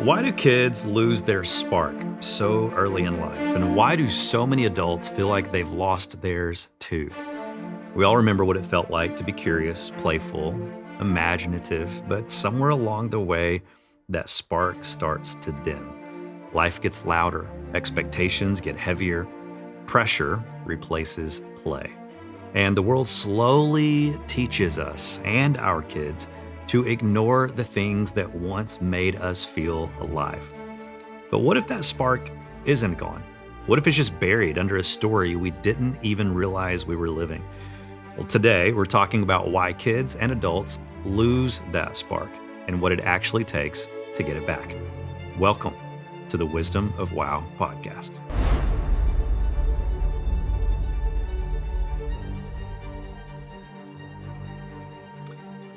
Why do kids lose their spark so early in life? And why do so many adults feel like they've lost theirs too? We all remember what it felt like to be curious, playful, imaginative, but somewhere along the way, that spark starts to dim. Life gets louder, expectations get heavier, pressure replaces play. And the world slowly teaches us and our kids to ignore the things that once made us feel alive. But what if that spark isn't gone? What if it's just buried under a story we didn't even realize we were living? Well, today we're talking about why kids and adults lose that spark and what it actually takes to get it back. Welcome to the Wisdom of Wow podcast.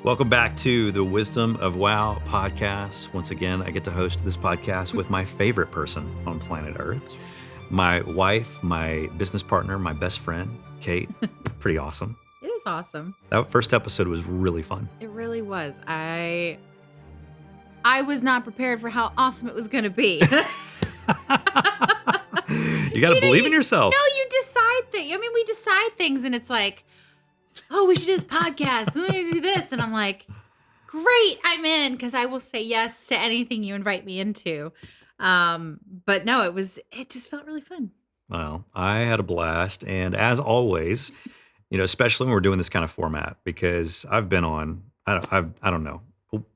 Welcome back to the Wisdom of Wow podcast. Once again, I get to host this podcast with my favorite person on planet Earth, my wife, my business partner, my best friend, Kate. Pretty awesome. It is awesome. That first episode was really fun. It really was. I was not prepared for how awesome it was going to be. You got to believe in yourself. No, you decide things. I mean, we decide things and it's like, oh, we should do this podcast. We need to do this. And I'm like, great, I'm in, because I will say yes to anything you invite me into. But no, it just felt really fun. Well, I had a blast. And as always, especially when we're doing this kind of format, because I've been on, I don't know.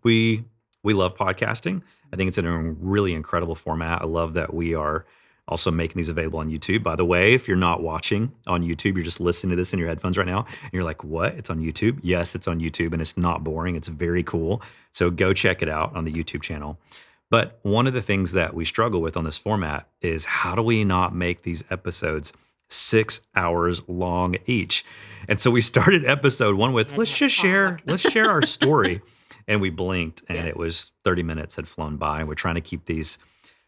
We love podcasting. I think it's in a really incredible format. I love that we are also making these available on YouTube. By the way, if you're not watching on YouTube, you're just listening to this in your headphones right now, and you're like, what? It's on YouTube? Yes, it's on YouTube, and it's not boring. It's very cool. So go check it out on the YouTube channel. But one of the things that we struggle with on this format is how do we not make these episodes 6 hours long each? And so we started episode one with, let's share our story. And we blinked, and It was 30 minutes had flown by. And we're trying to keep these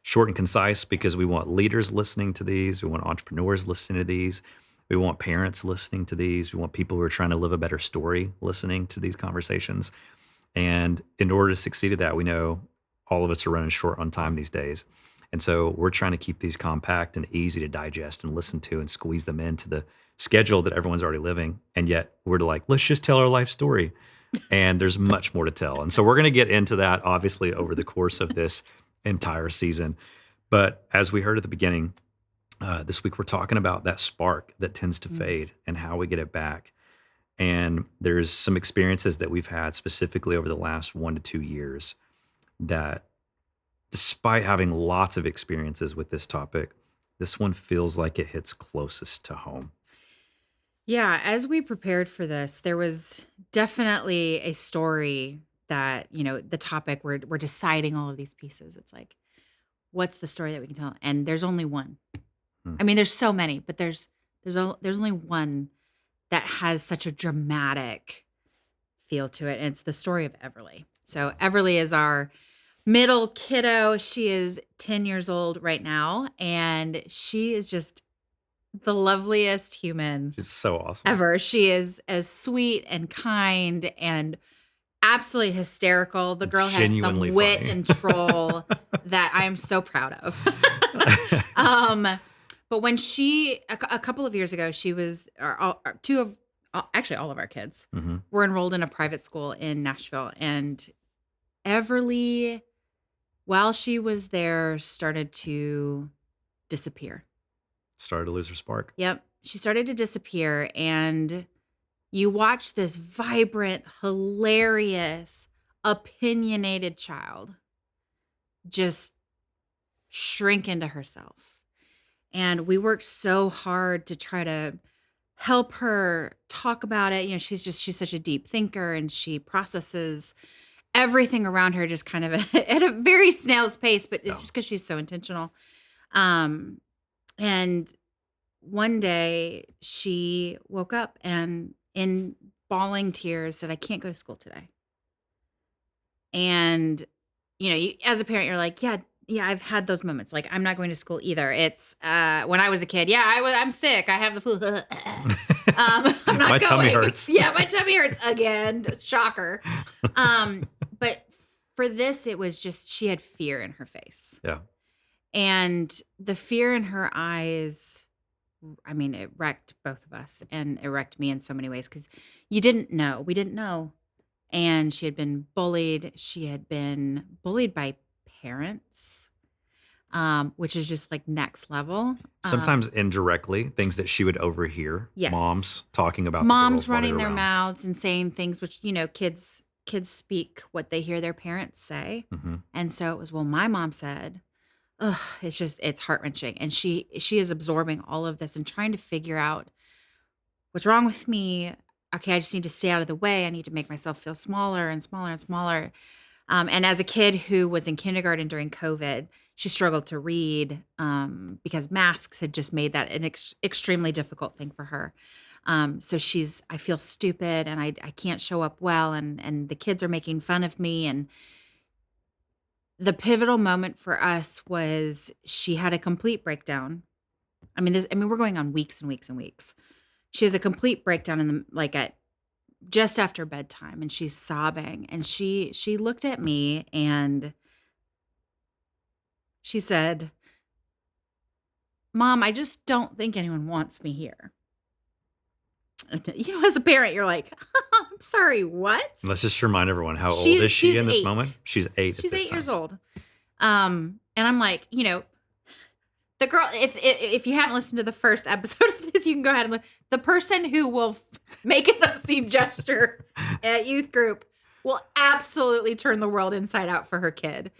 short and concise because we want leaders listening to these. We want entrepreneurs listening to these. We want parents listening to these. We want people who are trying to live a better story listening to these conversations. And in order to succeed at that, we know all of us are running short on time these days. And so we're trying to keep these compact and easy to digest and listen to and squeeze them into the schedule that everyone's already living. And yet we're like, let's just tell our life story. And there's much more to tell. And so we're going to get into that, obviously, over the course of this entire season. But as we heard at the beginning, this week we're talking about that spark that tends to fade and how we get it back. And there's some experiences that we've had specifically over the last 1 to 2 years that, despite having lots of experiences with this topic, this one feels like it hits closest to home. Yeah, as we prepared for this, there was definitely a story that, the topic, we're deciding all of these pieces. It's like, what's the story that we can tell? And there's only one. I mean, there's so many, but there's only one that has such a dramatic feel to it. And it's the story of Everly. So Everly is our middle kiddo. She is 10 years old right now. And she is just the loveliest human. She's so awesome. Ever. She is as sweet and kind and absolutely hysterical. The girl has some wit funny. And troll that I am so proud of. But when a couple of years ago, she was, all of our kids were enrolled in a private school in Nashville. And Everly, while she was there, started to disappear. Started to lose her spark. Yep. She started to disappear, and you watch this vibrant, hilarious, opinionated child just shrink into herself. And we worked so hard to try to help her talk about it. She's such a deep thinker, and she processes everything around her just kind of at a very snail's pace, but it's just because she's so intentional. And one day she woke up and in bawling tears said, I can't go to school today. And, as a parent, you're like, yeah, I've had those moments. Like, I'm not going to school either. It's when I was a kid. Yeah, I'm sick. I have the flu. I'm not my going. tummy hurts. Yeah, my tummy hurts again. Shocker. But For this, it was just she had fear in her face. Yeah. And the fear in her eyes, I mean, it wrecked both of us and it wrecked me in so many ways because you didn't know. We didn't know. And she had been bullied. She had been bullied by parents, which is just like next level. Sometimes indirectly, things that she would overhear, Yes. moms talking about the Moms girls while they're running their around. mouths and saying things which, kids speak what they hear their parents say. Hmm. And so it was, well, my mom said, ugh, it's heart-wrenching. And she is absorbing all of this and trying to figure out what's wrong with me. Okay, I just need to stay out of the way. I need to make myself feel smaller and smaller and smaller. And as a kid who was in kindergarten during COVID, she struggled to read because masks had just made that an extremely difficult thing for her. So I feel stupid and I can't show up well, and the kids are making fun of me. And the pivotal moment for us was she had a complete breakdown. We're going on weeks and weeks and weeks. She has a complete breakdown at just after bedtime, and she's sobbing, and she looked at me and she said, "Mom, I just don't think anyone wants me here." And, as a parent, you're like, "I'm sorry, what?" Let's just remind everyone, how old is she She's in this 8. moment? She's 8 at She's this 8 years time. old. And I'm like, the girl, if you haven't listened to the first episode of this, you can go ahead and the person who will make an obscene gesture at youth group will absolutely turn the world inside out for her kid.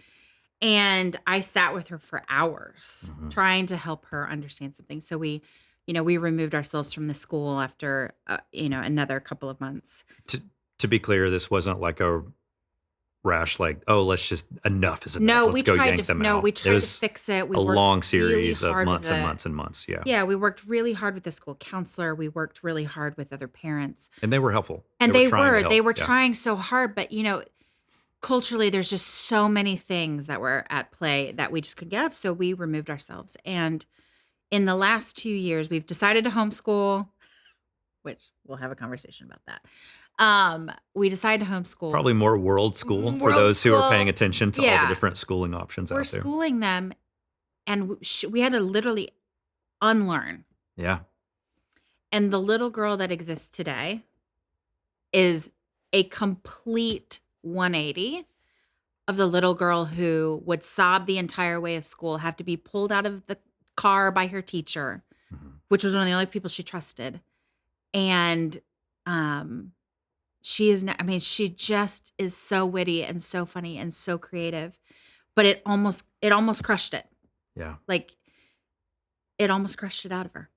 And I sat with her for hours Mhm. trying to help her understand something. So we removed ourselves from the school after, another couple of months. To be clear, this wasn't like a rash, like, oh, let's just, enough is enough. No, Let's go yank them out. we It tried to was fix it. We a worked long really series of hard with months and it. months and months. Yeah. Yeah, we worked really hard with the school counselor. We worked really hard with other parents. And they were helpful. And They were trying to help. they were Yeah. trying so hard, but culturally there's just so many things that were at play that we just couldn't get out of. So we removed ourselves. And in the last 2 years, we've decided to homeschool, which we'll have a conversation about that. We decided to homeschool. Probably more world school for World those who are paying school. attention to all Yeah. the different schooling options We're out there. schooling them, and we had to literally unlearn. Yeah. And the little girl that exists today is a complete 180 of the little girl who would sob the entire way of school, have to be pulled out of the car by her teacher, Mhm. which was one of the only people she trusted. And she just is so witty and so funny and so creative. But it almost crushed it. Yeah. Like, it almost crushed it out of her.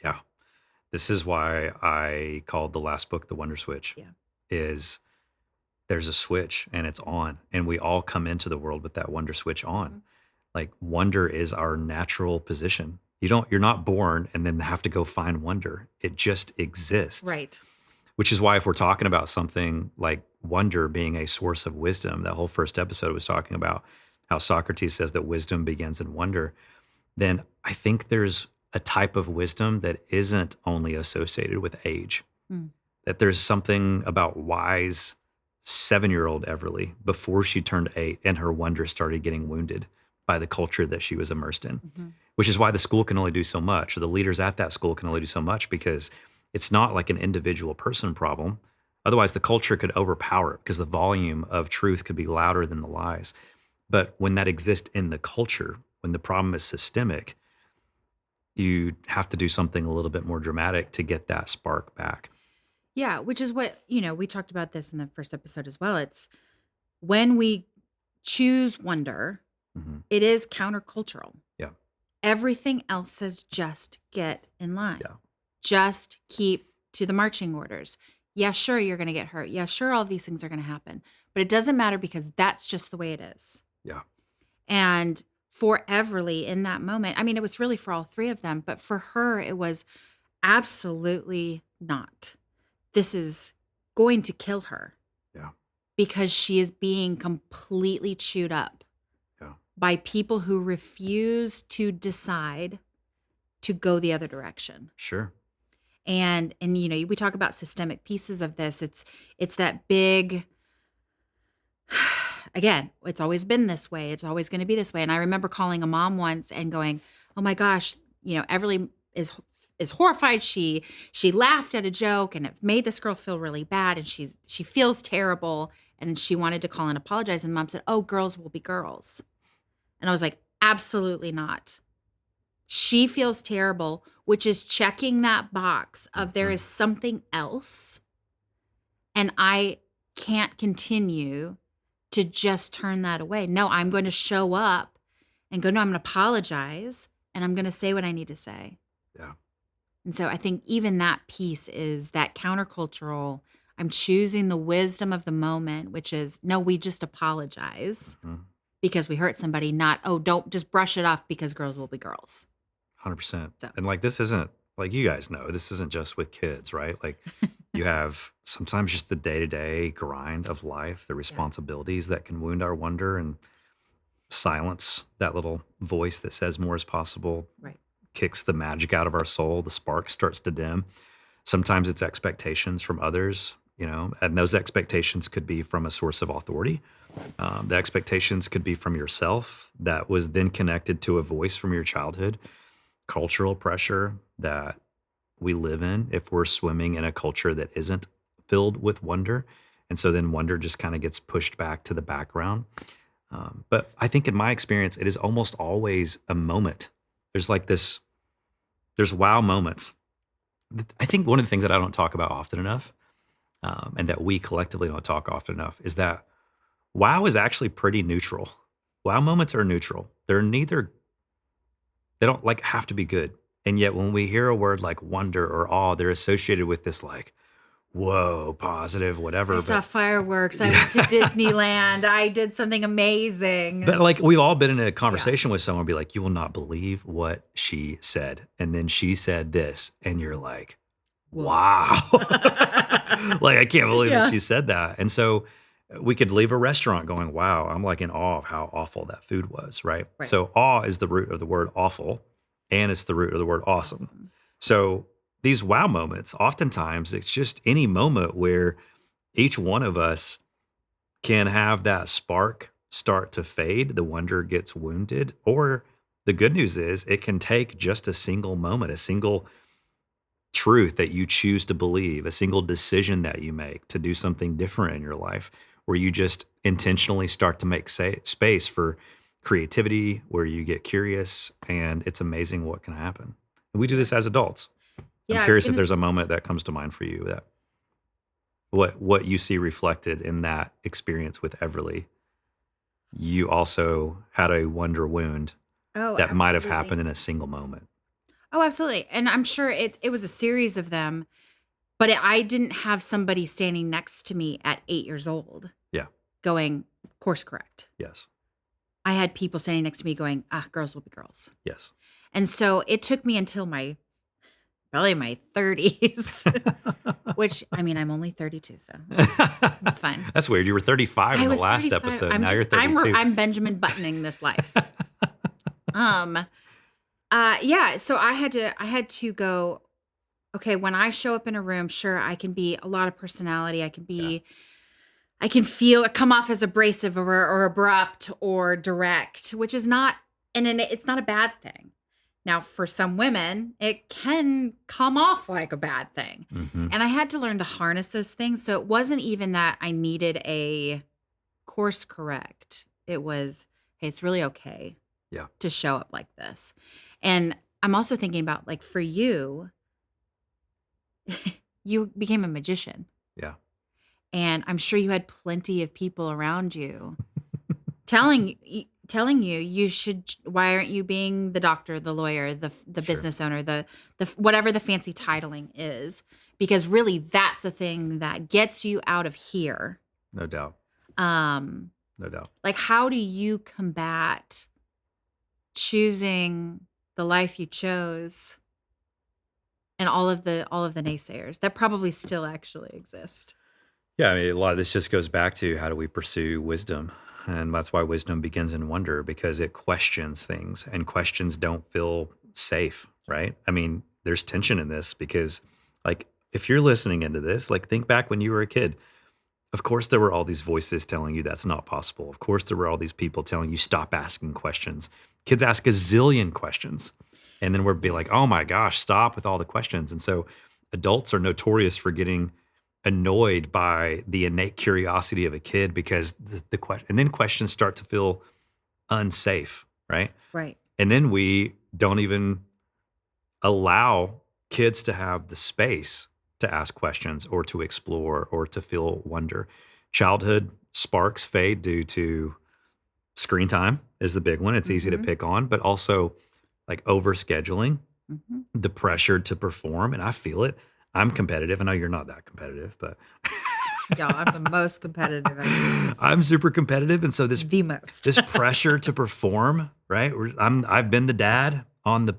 Yeah. This is why I called the last book The Wonder Switch. Yeah. Is there's a switch and it's on, and we all come into the world with that wonder switch on. Mhm. Like, wonder is our natural position. You're not born and then have to go find wonder. It just exists. Right. Which is why, if we're talking about something like wonder being a source of wisdom, that whole first episode was talking about how Socrates says that wisdom begins in wonder, then I think there's a type of wisdom that isn't only associated with age. Mm. That there's something about wise 7-year-old Everly before she turned 8 and her wonder started getting wounded by the culture that she was immersed in, Mm-hmm. which is why the school can only do so much, or the leaders at that school can only do so much, because it's not like an individual person problem. Otherwise, the culture could overpower it because the volume of truth could be louder than the lies. But when that exists in the culture, when the problem is systemic, you have to do something a little bit more dramatic to get that spark back. Yeah, which is what, we talked about this in the first episode as well. It's when we choose wonder, Mhm. it is countercultural. Yeah. Everything else says just get in line. Yeah. Just keep to the marching orders. Yeah, sure, you're going to get hurt. Yeah, sure, all these things are going to happen. But it doesn't matter because that's just the way it is. Yeah. And for Everly in that moment, it was really for all three of them, but for her, it was absolutely not. This is going to kill her. Yeah. Because she is being completely chewed up. Yeah. By people who refuse to decide to go the other direction. Sure. And we talk about systemic pieces of this. It's that big, again, it's always been this way. It's always going to be this way. And I remember calling a mom once and going, "Oh my gosh, Everly is horrified. She laughed at a joke and it made this girl feel really bad and she feels terrible and she wanted to call and apologize and mom said, "Oh, girls will be girls." And I was like, "Absolutely not. She feels terrible," which is checking that box of there Mhm. is something else and I can't continue to just turn that away. No, I'm going to show up and go, "No, I'm going to apologize and I'm going to say what I need to say." Yeah. And so I think even that piece is that countercultural. I'm choosing the wisdom of the moment, which is no, we just apologize Mhm. because we hurt somebody, not, oh, don't just brush it off because girls will be girls. 100%. So, And like, this isn't like you guys know, this isn't just with kids, right? Like, you have sometimes just the day to day grind of life, the yeah, responsibilities that can wound our wonder and silence that little voice that says more is possible, right. kicks the magic out of our soul. The spark starts to dim. Sometimes it's expectations from others, and those expectations could be from a source of authority. The expectations could be from yourself that was then connected to a voice from your childhood, cultural pressure that we live in if we're swimming in a culture that isn't filled with wonder. And so then wonder just kind of gets pushed back to the background. But I think in my experience, it is almost always a moment. There's like this, there's wow moments. I think one of the things that I don't talk about often enough, and that we collectively don't talk often enough, is that wow is actually pretty neutral. Wow moments are neutral. They're neither, they don't like have to be good. And yet when we hear a word like wonder or awe, they're associated with this like, whoa, positive, I whatever. saw But fireworks. I went to yeah. Disneyland. I did something amazing. But like we've all been in a Yeah. conversation with someone, be like, you will not believe what she said. And then she said this, and you're like, Whoa. wow. Like, I can't believe that Yeah. she said that. And so we could leave a restaurant going, wow, I'm like in awe of how awful that food was. Right. Right. So awe is the root of the word awful, and it's the root of the word awesome. Awesome. So these wow moments, oftentimes it's just any moment where each one of us can have that spark start to fade, the wonder gets wounded. Or the good news is it can take just a single moment, a single truth that you choose to believe, a single decision that you make to do something different in your life, where you just intentionally start to make space for creativity, where you get curious, and it's amazing what can happen. And we do Yeah. this as adults. I'm Yeah. I was curious if going to, there's a moment that comes to mind for you that what you see reflected in that experience with Everly. You also had a wonder wound oh, that might have absolutely. happened in a single moment. Oh, absolutely. And I'm sure it was a series of them, but I didn't have somebody standing next to me at 8 years old Yeah. going, course correct. Yes. I had people standing next to me going, girls will be girls. Yes. And so it took me until probably my 30s, which I mean, I'm only 32, so it's fine. That's weird. You were 35 in I the was last 35. episode. Now you're 32. I'm Benjamin buttoning this life. Um, yeah, so I had to go, okay, when I show up in a room, sure, I can be a lot of personality. Yeah. I can feel it come off as abrasive or abrupt or direct, which is not, and then it's not a bad thing. Now, for some women, it can come off like a bad thing. Hmm. And I had to learn to harness those things. So it wasn't even that I needed a course correct. It was, hey, it's really okay Yeah. to show up like this. And I'm also thinking about like for you, you became a magician. Yeah. And I'm sure you had plenty of people around you telling you you should, why aren't you being the doctor, the lawyer, the Sure. business owner, the whatever the fancy titling is, because really that's the thing that gets you out of here. No doubt. Um No doubt. like how do you combat choosing the life you chose and all of the naysayers that probably still actually exist? Yeah. I mean, a lot of this just goes back to how do we pursue wisdom? And that's why wisdom begins in wonder, because it questions things, and questions don't feel safe, right? I mean, there's tension in this because, like, if you're listening into this, like, think back when you were a kid. Of course, there were all these voices telling you that's not possible. Of course, there were all these people telling you stop asking questions. Kids ask a zillion questions. And then we're be like, oh Yes. my gosh, stop with all the questions. And so adults are notorious for getting annoyed by the innate curiosity of a kid because the question, and then questions start to feel unsafe, right? Right. And then we don't even allow kids to have the space to ask questions or to explore or to feel wonder. Childhood sparks fade due to screen time is the big one. It's easy to Mhm. pick on, but also like overscheduling, Mhm. the pressure to perform. And I feel it. I'm competitive. I know you're not that competitive, but Yeah, I'm the most competitive I think is I'm super competitive. And so the most. this pressure to perform, right? I've been the dad on the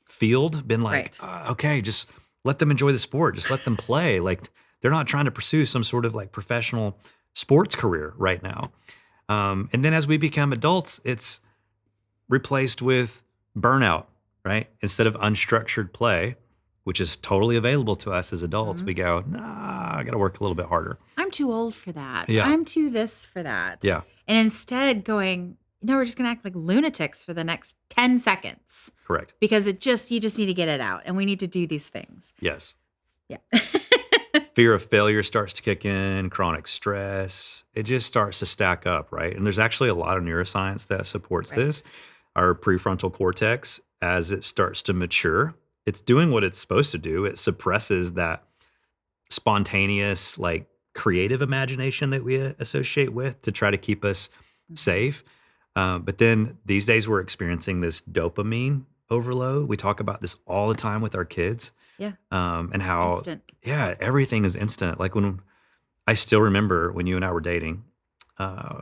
field, been like, Right. okay, just let them enjoy the sport, just let them play. Like they're not trying to pursue some sort of like professional sports career right now. And then as we become adults, it's replaced with burnout, right? Instead of unstructured play, which is totally available to us as adults, Mhm. we go, nah, I got to work a little bit harder. I'm too old for that. Yeah, I'm too this for that. yeah, And instead going, no, we're just going to act like lunatics for the next 10 seconds correct. because you just need to get it out and we need to do these things. Yes. Yeah. Fear of failure starts to kick in, chronic stress. It just starts to stack up, right? And there's actually a lot of neuroscience that supports Right. this. Our prefrontal cortex, as it starts to mature, it's doing what it's supposed to do. It suppresses that spontaneous, like creative imagination that we associate with to try to keep us Mhm. safe. But then these days we're experiencing this dopamine overload. We talk about this all the time with our kids, Yeah. and how, Instant. yeah, everything is instant. Like when I still remember when you and I were dating,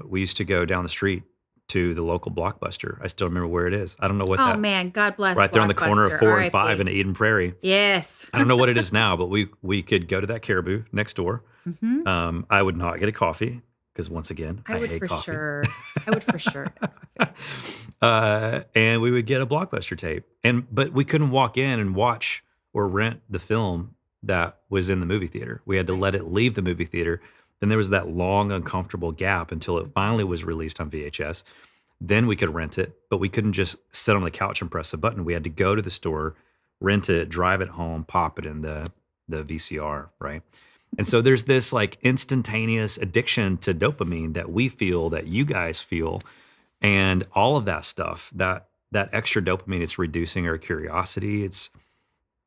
we used to go down the street to the local Blockbuster. I still remember where it is. I don't know what Oh that, man, God bless right there on the corner of Blockbuster. 4 and 5 R.I.P. in Eden Prairie. Yes. I don't know what it is now, but we could go to that Caribou next door. Mhm. I would not get a coffee because once again, I I would hate for coffee. sure. I would for sure get coffee. And we would get a Blockbuster tape, but we couldn't walk in and watch or rent the film that was in the movie theater. We had to Right. let it leave the movie theater. Then there was that long, uncomfortable gap until it finally was released on VHS. Then we could rent it, but we couldn't just sit on the couch and press a button. We had to go to the store, rent it, drive it home, pop it in the VCR, right? And so there's this like instantaneous addiction to dopamine that we feel, that you guys feel, and all of that stuff, that extra dopamine, it's reducing our curiosity, it's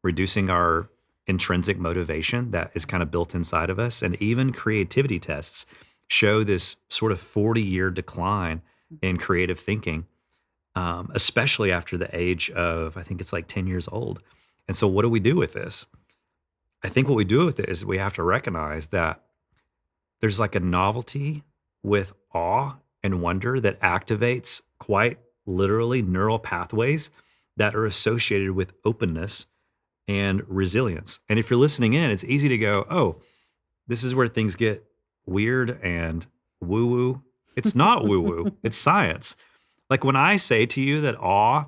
reducing our intrinsic motivation that is kind of built inside of us. And even creativity tests show this sort of 40-year decline in creative thinking, especially after the age of, I think it's like 10 years old. And so, what do we do with this? I think what we do with it is we have to recognize that there's like a novelty with awe and wonder that activates quite literally neural pathways that are associated with openness and resilience. And if you're listening in, it's easy to go, oh, this is where things get weird and woo woo. It's not woo woo, it's science. Like when I say to you that awe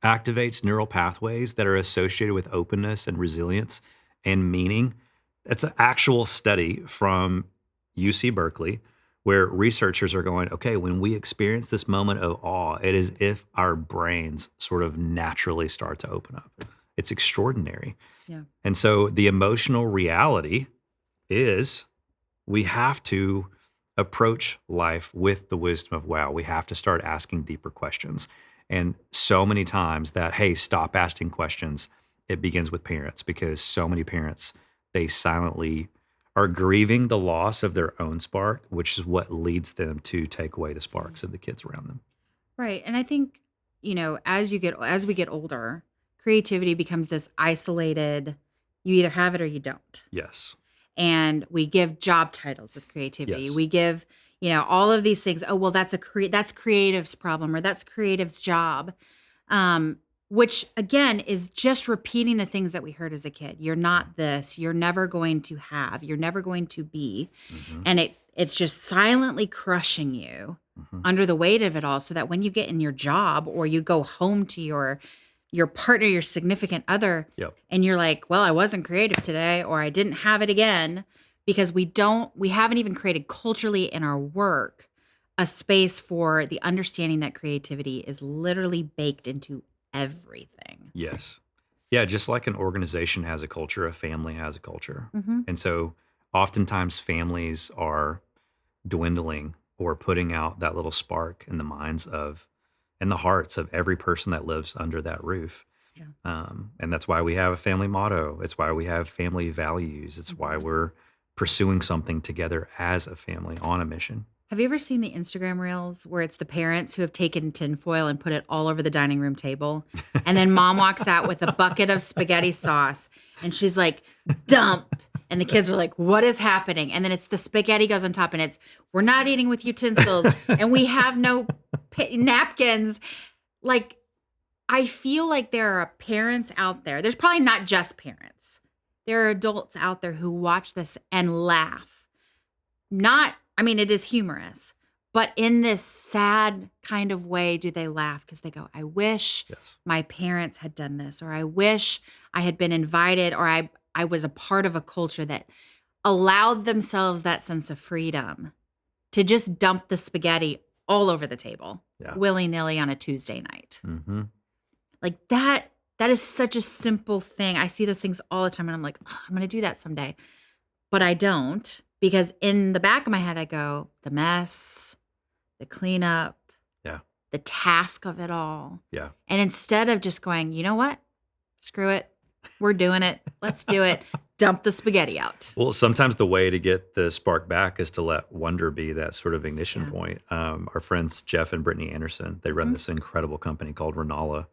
activates neural pathways that are associated with openness and resilience and meaning, that's an actual study from UC Berkeley where researchers are going, okay, when we experience this moment of awe, it is if our brains sort of naturally start to open up. It's extraordinary. Yeah. And so the emotional reality is we have to approach life with the wisdom of wow. We have to start asking deeper questions. And so many times that, hey, stop asking questions, it begins with parents because so many parents, they silently are grieving the loss of their own spark, which is what leads them to take away the sparks of the kids around them. Right. And I think, as we get older, creativity becomes this isolated, you either have it or you don't. Yes. And we give job titles with creativity. Yes. We give, all of these things. Oh, well, that's creative's problem or that's creative's job. Which again is just repeating the things that we heard as a kid. You're not this, you're never going to have, you're never going to be. Hmm. And it's just silently crushing you Hmm. under the weight of it all so that when you get in your job or you go home to your partner, your significant other, Yep. and you're like, well, I wasn't creative today or I didn't have it again. because we haven't even created culturally in our work a space for the understanding that creativity is literally baked into everything. Yes. Yeah, just like an organization has a culture, a family has a culture. Mhm. And so oftentimes families are dwindling or putting out that little spark in the minds of and the hearts of every person that lives under that roof. Yeah. And that's why we have a family motto. It's why we have family values. It's why Mhm. we're pursuing something together as a family on a mission. Have you ever seen the Instagram reels where it's the parents who have taken tinfoil and put it all over the dining room table? And then mom walks out with a bucket of spaghetti sauce and she's like, dump. And the kids are like, what is happening? And then it's the spaghetti goes on top and it's, we're not eating with utensils and we have no napkins. Like, I feel like there are parents out there. There's probably not just parents. There are adults out there who watch this and laugh. Not, I mean, it is humorous, but in this sad kind of way do they laugh because they go, I wish Yes. my parents had done this, or I wish I had been invited, or I was a part of a culture that allowed themselves that sense of freedom to just dump the spaghetti all over the table Yeah. willy-nilly on a Tuesday night. Mm-hmm. Like that is such a simple thing. I see those things all the time and I'm like, "Oh, I'm going to do that someday." But I don't, because in the back of my head I go, the mess, the cleanup, Yeah. the task of it all. Yeah. And instead of just going, "You know what? Screw it. We're doing it. Let's do it." Dump the spaghetti out. Well, sometimes the way to get the spark back is to let wonder be that sort of ignition Yeah. point. Our friends Jeff and Brittany Anderson, they run Mhm. this incredible company called Renala,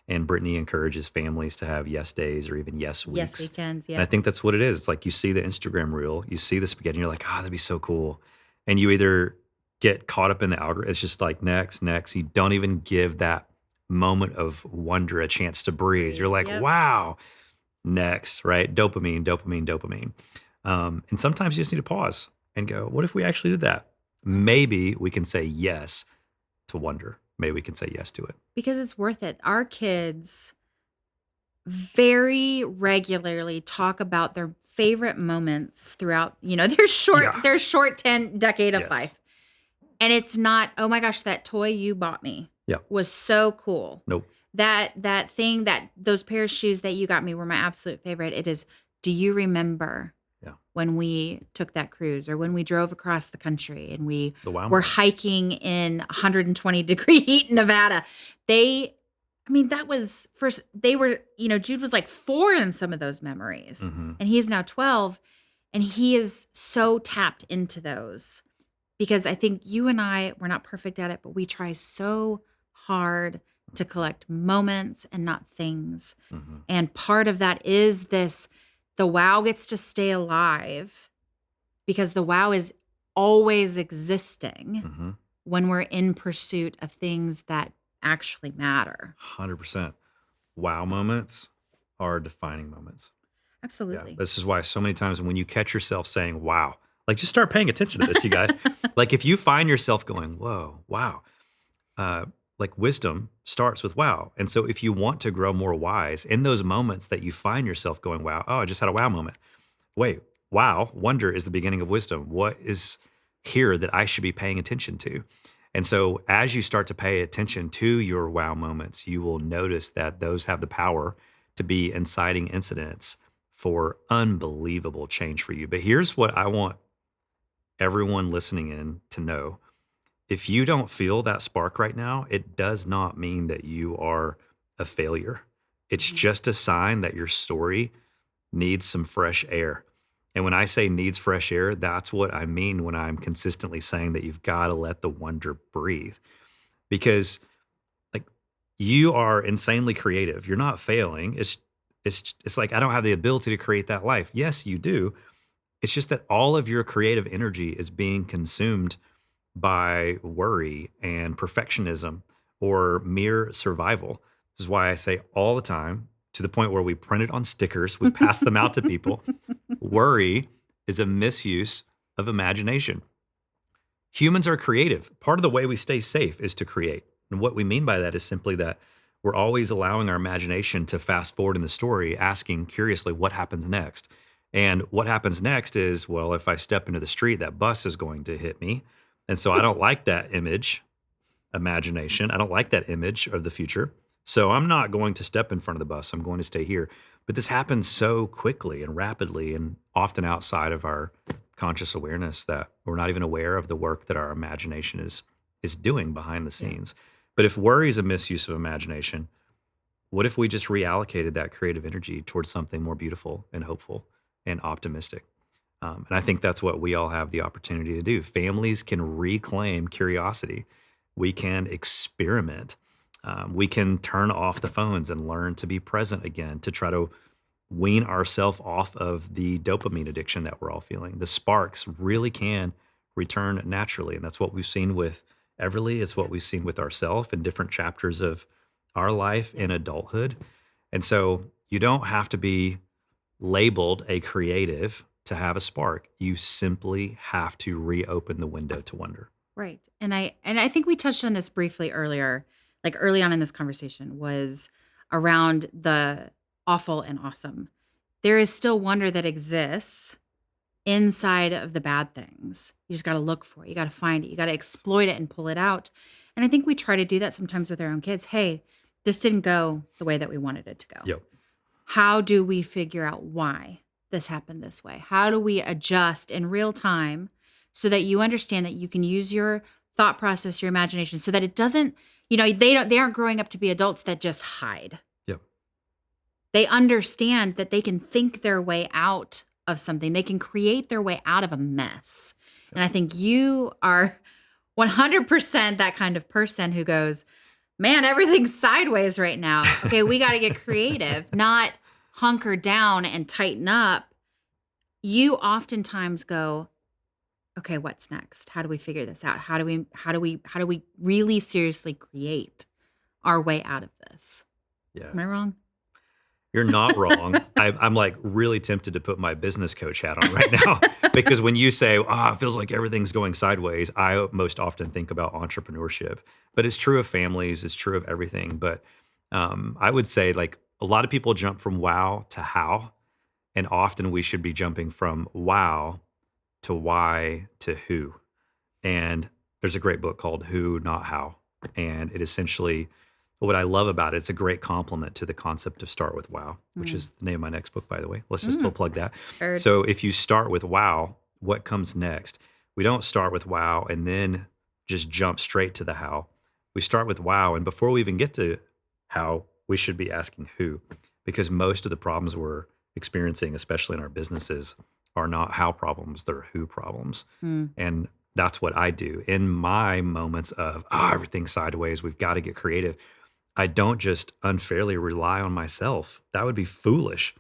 and Brittany encourages families to have yes days or even yes weeks. Yes, weekends. And I Yeah. think that's what it is. It's like you see the Instagram reel, you see the spaghetti, and you're like, that'd be so cool. And you either get caught up in the algorithm, it's just like next, next. You don't even give that moment of wonder a chance to breathe. You're like, Yep. wow, next, right? Dopamine, dopamine, dopamine. And sometimes you just need to pause and go, what if we actually did that? Maybe we can say yes to wonder. Maybe we can say yes to it. Because it's worth it. Our kids very regularly talk about their favorite moments throughout, Yeah. their short 10 decade of Yes. life. And it's not, "Oh my gosh, that toy you bought me Yeah. was so cool." Nope. That thing, that those pair of shoes that you got me were my absolute favorite. It is, "Do you remember Yeah. when we took that cruise, or when we drove across the country and we The wow were moment. hiking in 120-degree heat in Nevada?" That was first, Jude was like 4 in some of those memories. Mhm. And he is now 12, and he is so tapped into those because I think you and we're not perfect at it, but we try so hard to collect moments and not things. Mhm. And part of that is the wow gets to stay alive because the wow is always existing Mhm. when we're in pursuit of things that actually matter. 100%. Wow moments are defining moments. Yeah. Absolutely. This is why so many times when you catch yourself saying, wow, like just start paying attention to this, you guys. Like if you find yourself going, whoa, wow, like wisdom starts with wow. And so if you want to grow more wise in those moments that you find yourself going, wow, I just had a wow moment. Wait, wow, wonder is the beginning of wisdom. What is here that I should be paying attention to? And so as you start to pay attention to your wow moments, you will notice that those have the power to be inciting incidents for unbelievable change for you. But here's what I want everyone listening in to know. If you don't feel that spark right now, it does not mean that you are a failure. It's Mhm. just a sign that your story needs some fresh air. And when I say needs fresh air, that's what I mean when I'm consistently saying that you've got to let the wonder breathe. Because like you are insanely creative. You're not failing. It's like I don't have the ability to create that life. Yes, you do. It's just that all of your creative energy is being consumed by worry and perfectionism or mere survival. This is why I say all the time, to the point where we print it on stickers, we pass them out to people. Worry is a misuse of imagination. Humans are creative. Part of the way we stay safe is to create. And what we mean by that is simply that we're always allowing our imagination to fast forward in the story, asking curiously what happens next. And what happens next is, well, if I step into the street, that bus is going to hit me. And so I don't like that imagination. I don't like that image of the future. So I'm not going to step in front of the bus. I'm going to stay here. But this happens so quickly and rapidly and often outside of our conscious awareness that we're not even aware of the work that our imagination is doing behind the Yeah. scenes. But if worry is a misuse of imagination, what if we just reallocated that creative energy towards something more beautiful and hopeful and optimistic? And I think that's what we all have the opportunity to do. Families can reclaim curiosity. We can experiment. We can turn off the phones and learn to be present again to try to wean ourselves off of the dopamine addiction that we're all feeling. The sparks really can return naturally. And that's what we've seen with Everly. It's what we've seen with ourselves in different chapters of our life in adulthood. And so you don't have to be labeled a creative to have a spark. You simply have to reopen the window to wonder. Right. And I think we touched on this briefly earlier, like early on in this conversation was around the awful and awesome. There is still wonder that exists inside of the bad things. You just got to look for it. You got to find it. You got to exploit it and pull it out. And I think we try to do that sometimes with our own kids. Hey, this didn't go the way that we wanted it to go. Yep. How do we figure out why this happened this way? How do we adjust in real time so that you understand that you can use your thought process, your imagination, so that it doesn't, they aren't growing up to be adults that just hide. Yep. They understand that they can think their way out of something. They can create their way out of a mess. And I think you are 100% that kind of person who goes, man, everything's sideways right now. Okay, we got to get creative, not hunker down and tighten up. You oftentimes go, okay, what's next? How do we figure this out? How do we really seriously create our way out of this? Yeah. Am I wrong? You're not wrong. I'm like really tempted to put my business coach hat on right now because when you say, it feels like everything's going sideways, I most often think about entrepreneurship. But it's true of families, it's true of everything. But I would say like a lot of people jump from wow to how. And often we should be jumping from wow to why to who. And there's a great book called Who, Not How. And it essentially, what I love about it, it's a great compliment to the concept of start with wow, which is the name of my next book, by the way. Let's just full plug that. Heard. So if you start with wow, what comes next? We don't start with wow and then just jump straight to the how. We start with wow. And before we even get to how, we should be asking who, because most of the problems we're experiencing, especially in our businesses, are not how problems, they're who problems. And that's what I do in my moments of, everything's sideways, we've got to get creative. I don't just unfairly rely on myself. That would be foolish.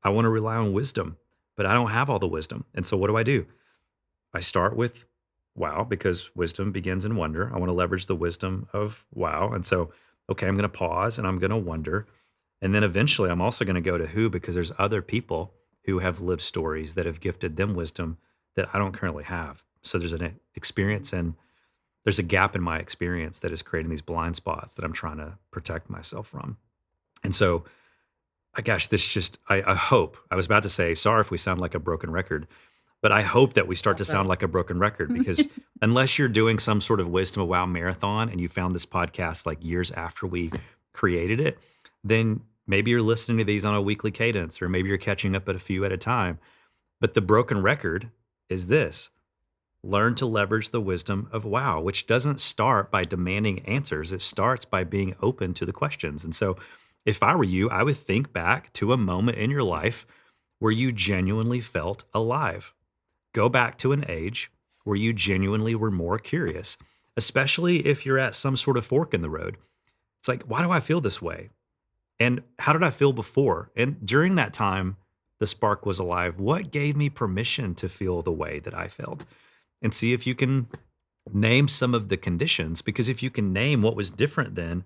I want to rely on wisdom, but I don't have all the wisdom. And so what do? I start with wow, because wisdom begins in wonder. I want to leverage the wisdom of wow. And so, okay, I'm going to pause and I'm going to wonder. And then eventually I'm also going to go to who, because there's other people who have lived stories that have gifted them wisdom that I don't currently have. So there's an experience and there's a gap in my experience that is creating these blind spots that I'm trying to protect myself from. And so, I hope, I was about to say, sorry if we sound like a broken record, but I hope that we start to sound like a broken record because unless you're doing some sort of Wisdom of Wow marathon and you found this podcast like years after we created it, then maybe you're listening to these on a weekly cadence, or maybe you're catching up at a few at a time. But the broken record is this: learn to leverage the wisdom of wow, which doesn't start by demanding answers. It starts by being open to the questions. And so if I were you, I would think back to a moment in your life where you genuinely felt alive. Go back to an age where you genuinely were more curious, especially if you're at some sort of fork in the road. It's like, why do I feel this way? And how did I feel before? And during that time, the spark was alive. What gave me permission to feel the way that I felt? And see if you can name some of the conditions, because if you can name what was different then,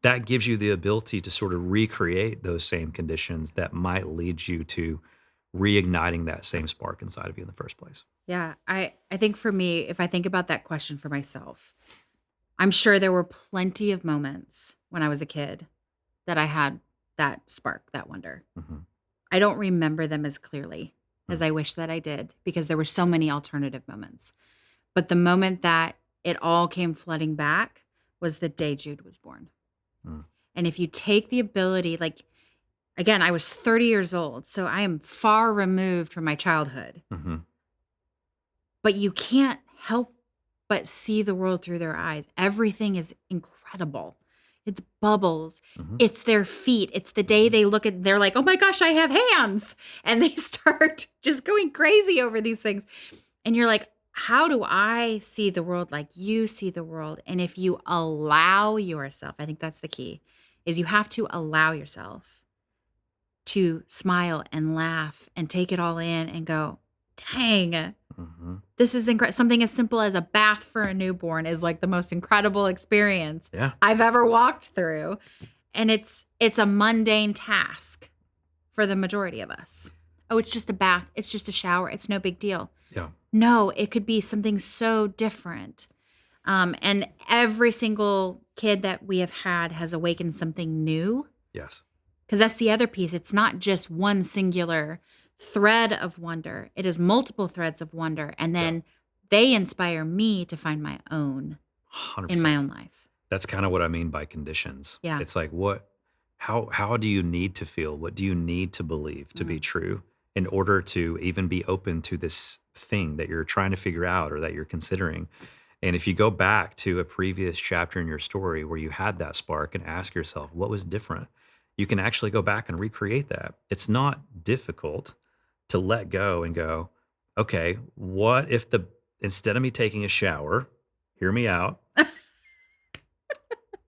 that gives you the ability to sort of recreate those same conditions that might lead you to reigniting that same spark inside of you in the first place. Yeah, I think for me, if I think about that question for myself, I'm sure there were plenty of moments when I was a kid that I had that spark, that wonder. Mhm. I don't remember them as clearly. as Mm, I wish that I did, because there were so many alternative moments. But the moment that it all came flooding back was the day Jude was born. mm, And if you take the ability, like, again, I was 30 years old, so I am far removed from my childhood, mhm, but you can't help but see the world through their eyes. Everything is incredible. It's bubbles. mhm, It's their feet. It's the day mhm. they look at, they're like, oh my gosh, I have hands. And they start just going crazy over these things. And you're like, how do I see the world like you see the world? And if you allow yourself, I think that's the key, is you have to allow yourself to smile and laugh and take it all in and go, dang, Mhm. this is incredible. Something as simple as a bath for a newborn is like the most incredible experience Yeah. I've ever walked through. And it's a mundane task for the majority of us. Oh, it's just a bath. It's just a shower. It's no big deal. Yeah. No, it could be something so different. And every single kid that we have had has awakened something new. Yes. Because that's the other piece. It's not just one singular thread of wonder, it is multiple threads of wonder. And Yeah. then they inspire me to find my own in my 100%. own life. That's kind of what I mean by conditions. Yeah. It's like what how do you need to feel? What do you need to believe to be Mm. true in order to even be open to this thing that you're trying to figure out or that you're considering? And if you go back to a previous chapter in your story where you had that spark and ask yourself what was different, you can actually go back and recreate that. It's not difficult to let go and go, okay, what if the instead of me taking a shower, hear me out,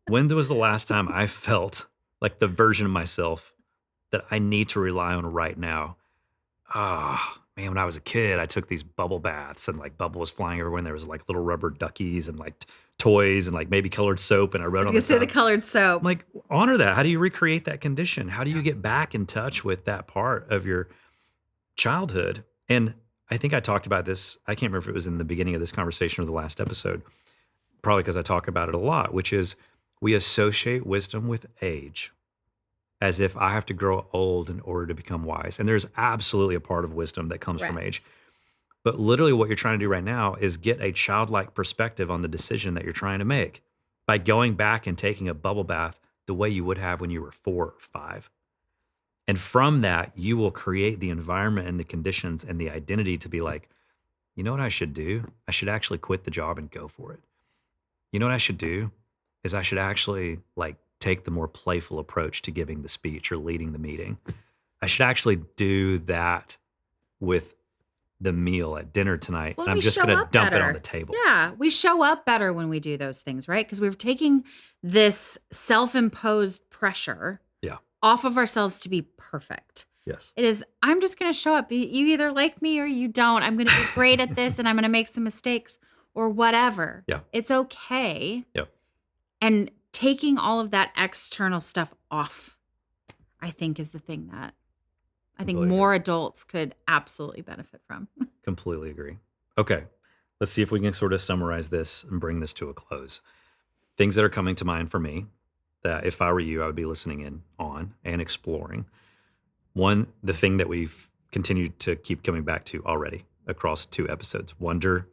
when was the last time I felt like the version of myself that I need to rely on right now? Ah, man, when I was a kid, I took these bubble baths and like bubble was flying everywhere. And there was like little rubber duckies and like toys and like maybe colored soap. And I I wrote was on going the to say the tub. colored I'm soap. like, honor that. How do you recreate that condition? How do you Yeah. get back in touch with that part of your childhood? And I think I talked about this. I can't remember if it was in the beginning of this conversation or the last episode, probably because I talk about it a lot, which is we associate wisdom with age as if I have to grow old in order to become wise. And there's absolutely a part of wisdom that comes from age. Correct. But literally, what you're trying to do right now is get a childlike perspective on the decision that you're trying to make by going back and taking a bubble bath the way you would have when you were 4 or 5. And from that, you will create the environment and the conditions and the identity to be like, you know what I should do? I should actually quit the job and go for it. You know what I should do is I should actually like take the more playful approach to giving the speech or leading the meeting. I should actually do that with the meal at dinner tonight, Well, and I'm we just show gonna up dump it on the better. table. Yeah, we show up better when we do those things, right? Because we're taking this self imposed pressure Yeah. off of ourselves to be perfect. Yes. It is, I'm just going to show up. You either like me or you don't. I'm going to be great at this and I'm going to make some mistakes or whatever. Yeah. It's okay. Yeah. And taking all of that external stuff off, I think, is the thing that I think Completely agree. more adults could absolutely benefit from. Completely agree. Okay. Let's see if we can sort of summarize this and bring this to a close. Things that are coming to mind for me that if I were you, I would be listening in on and exploring. One, the thing that we've continued to keep coming back to already across 2 episodes, wonder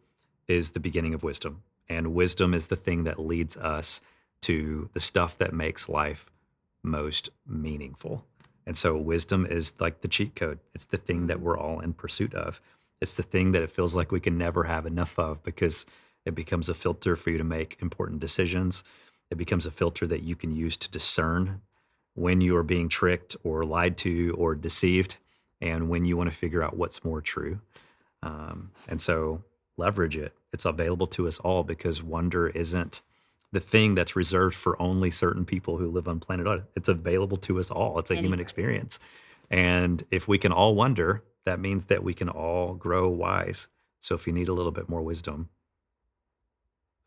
is the beginning of wisdom. And wisdom is the thing that leads us to the stuff that makes life most meaningful. And so wisdom is like the cheat code. It's the thing that we're all in pursuit of. It's the thing that it feels like we can never have enough of because it becomes a filter for you to make important decisions. It becomes a filter that you can use to discern when you are being tricked or lied to or deceived, and when you want to figure out what's more true. And so leverage it. It's available to us all because wonder isn't the thing that's reserved for only certain people who live on planet Earth. It's available to us all. It's a human Anybody. experience. And if we can all wonder, that means that we can all grow wise. So if you need a little bit more wisdom,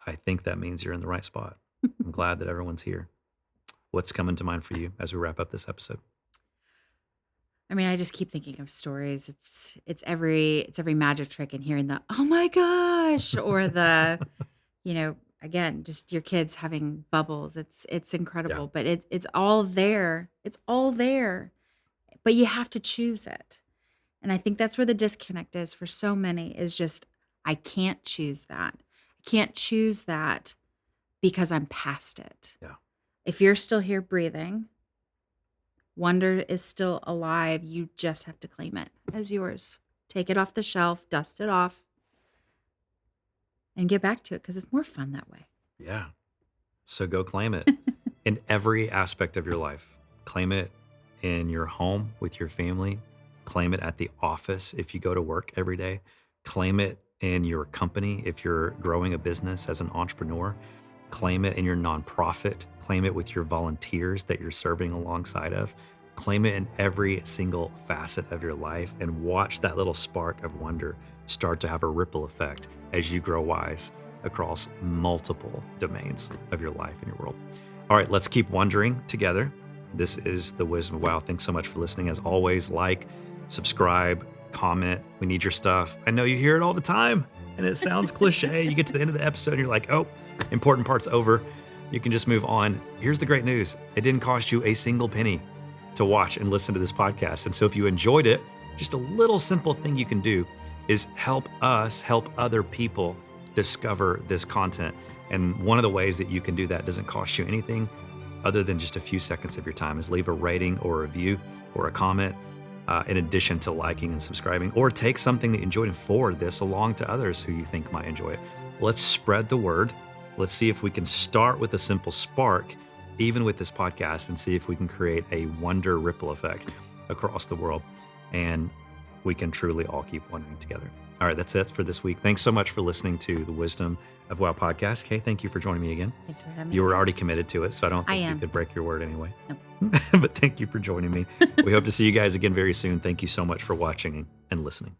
I think that means you're in the right spot. I'm glad that everyone's here. What's coming to mind for you as we wrap up this episode? I mean, I just keep thinking of stories. It's every magic trick and hearing the oh my gosh or the again, just your kids having bubbles. It's Yeah. incredible, but it's all there. It's all there. But you have to choose it. And I think that's where the disconnect is for so many, is just, I can't choose that. I can't choose that because I'm past it. Yeah. If you're still here breathing, wonder is still alive. You just have to claim it as yours. Take it off the shelf, dust it off, and get back to it, because it's more fun that way. Yeah. So go claim it in every aspect of your life. Claim it in your home with your family. Claim it at the office if you go to work every day. Claim it in your company if you're growing a business as an entrepreneur. Claim it in your nonprofit. Claim it with your volunteers that you're serving alongside of. Claim it in every single facet of your life, and watch that little spark of wonder start to have a ripple effect as you grow wise across multiple domains of your life and your world. All right, let's keep wondering together. This is the Wisdom of Wow. Thanks so much for listening. As always, like, subscribe, comment. We need your stuff. I know you hear it all the time and it sounds cliche. You get to the end of the episode and you're like, oh, important part's over. You can just move on. Here's the great news. It didn't cost you a single penny to watch and listen to this podcast. And so if you enjoyed it, just a little simple thing you can do is help us help other people discover this content. And one of the ways that you can do that doesn't cost you anything other than just a few seconds of your time is leave a rating or a review or a comment, in addition to liking and subscribing, or take something that you enjoyed and forward this along to others who you think might enjoy it. Let's spread the word. Let's see if we can start with a simple spark, even with this podcast, and see if we can create a wonder ripple effect across the world. And we can truly all keep wondering together. All right, that's it for this week. Thanks so much for listening to the Wisdom of Wow podcast. Kay, thank you for joining me again. Thanks for having me. You were already committed to it, so I don't think you could break your word anyway. Nope. But thank you for joining me. We hope to see you guys again very soon. Thank you so much for watching and listening.